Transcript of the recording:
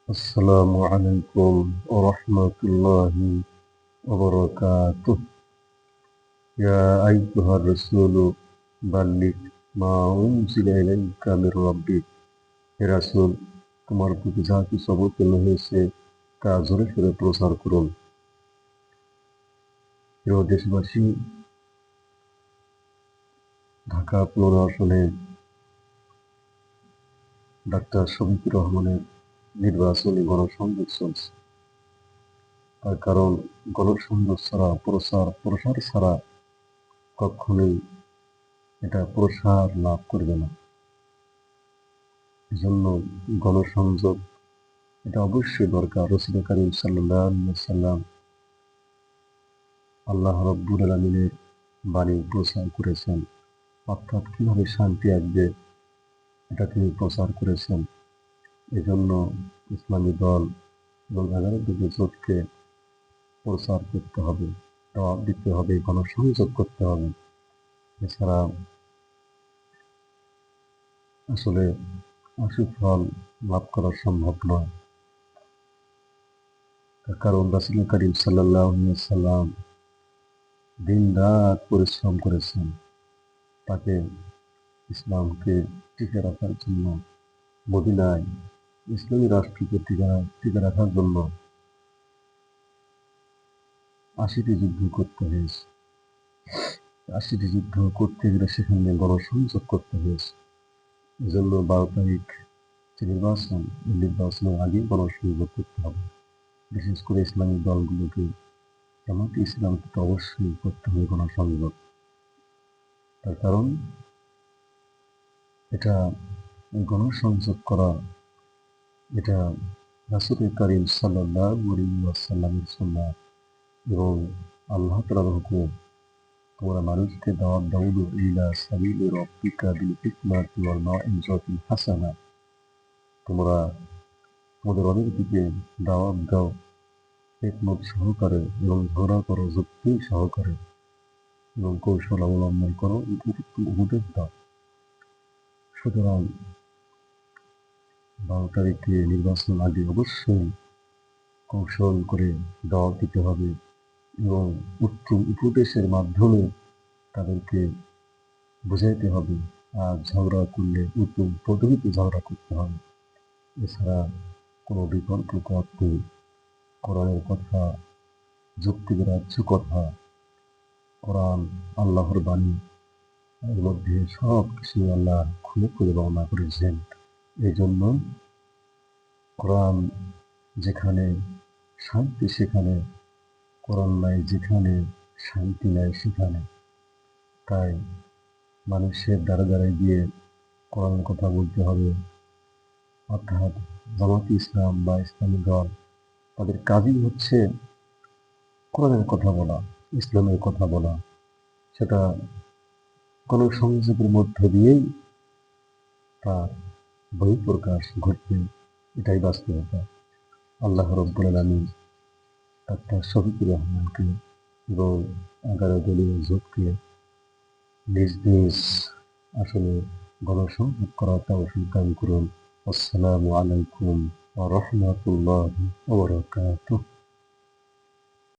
السلام عليكم ورحمة الله وبركاته. يا أيها الرسول بلغ ما أنزل إليك من ربك. হে রাসূল, তোমার প্রতি যা কিছু অবতীর্ণ হয়েছে তা জোরে সোরে প্রচার করুন। প্রিয় দেশবাসী, ঢাকা ১৫ আসনে ডাক্তার শফিকুর রহমানের নির্বাচনী গণসংযোগ চলছে। তার কারণ, গণসংযোগ ছাড়া প্রসার ছাড়া কখনোই এটা প্রসার লাভ করবে না। এজন্য গণসংযোগ এটা অবশ্যই দরকার। রাসূল কারীম সাল্লাল্লাহু আলাইহি ওয়াসাল্লাম আল্লাহ রাব্বুল আলামিনের বাণী প্রচার করেছেন, অর্থাৎ কিভাবে শান্তি আসবে এটা তিনি প্রচার করেছেন। এজন্য ইসলামী দল এবং 11 দলীয় জোটকে প্রচার করতে হবে, দাওয়াত দিতে হবে, গণসংযোগ করতে হবে। এছাড়া আসলে সুফল লাভ করা সম্ভব নয়। তার কারণ রাসূল কারীম সাল্লাল্লাহু আলাইহি ওয়াসাল্লাম দিন-রাত পরিশ্রম করেছেন। তাকে ইসলামকে টিকে রাখার জন্য মদিনায় ইসলামী রাষ্ট্রকে টিকে রাখার জন্য ৮০টি যুদ্ধ করতে হয়েছে। ৮০টি যুদ্ধ করতে গেলে সেখানে গণসংযোগ করতে হয়েছে। এজন্য ১২ তারিখ যে নির্বাচন, এই নির্বাচনের আগেই গণসংযোগ করতে হবে। বিশেষ করে ইসলামী দলগুলোকে, জামায়াতে ইসলামকে তো অবশ্যই করতে হবে গণসংযোগ। তার কারণ এটা গণসংযোগ করা এটা রাসূল কারীম সাল্লাল্লাহু আলাইহি ওয়াসাল্লামের সুন্নাহ এবং আল্লাহ তাআলার হুকুম। তোমরা মানুষকে দাওয়াত দাও ইলা সাবিলি রাব্বিকা বিল হিকমাতি ওয়াল মাউইজাতিল হাসানা। তোমরা তোমাদের রবের দিকে দাওয়াত দাও হিকমত সহকারে এবং ঝগড়া করো যুক্তি সহকারে এবং কৌশল অবলম্বন করো, উপদেশ দাও। সুতরাং ১২ তারিখে নির্বাচন আগে অবশ্যই কৌশল করে দাওয়াত দিতে হবে এবং উত্তম উপদেশের মাধ্যমে তাদেরকে বুঝাইতে হবে। আর ঝগড়া করলে উত্তম পদ্ধতিতে ঝগড়া করতে হবে। এছাড়া কোনো বিকল্প পথ নেই। কোরআনের কথা, যুক্তিগ্রাহ্য কথা, কোরআন আল্লাহর বাণী, এর মধ্যে সব কিছু আল্লাহ খুলে খুলে বর্ণনা করেছেন। এই জন্য কোরআন যেখানে শান্তি সেখানে, কোরআন নাই যেখানে শান্তি নাই সেখানে। তাই মানুষের দ্বারা দ্বারায় গিয়ে কোরআনের কথা বলতে হবে। অর্থাৎ জামায়াতে ইসলাম বা ইসলামী দল, তাদের কাজই হচ্ছে কোরআনের কথা বলা, ইসলামের কথা বলা। সেটা গণসংযোগের মধ্য দিয়েই তার বহিঃপ্রকাশ ঘটবে, এটাই বাস্তবতা। আল্লাহ রাব্বুল আলামিন ডাক্তার শফিকুর রহমানকে এবং 11 দলীয় জোটকে নিজ নিজ আসলে গণসংযোগ করার তৌফিক দান করুন। আসসালামু আলাইকুম ওয়া রাহমাতুল্লাহি ওয়া বারাকাতুহু।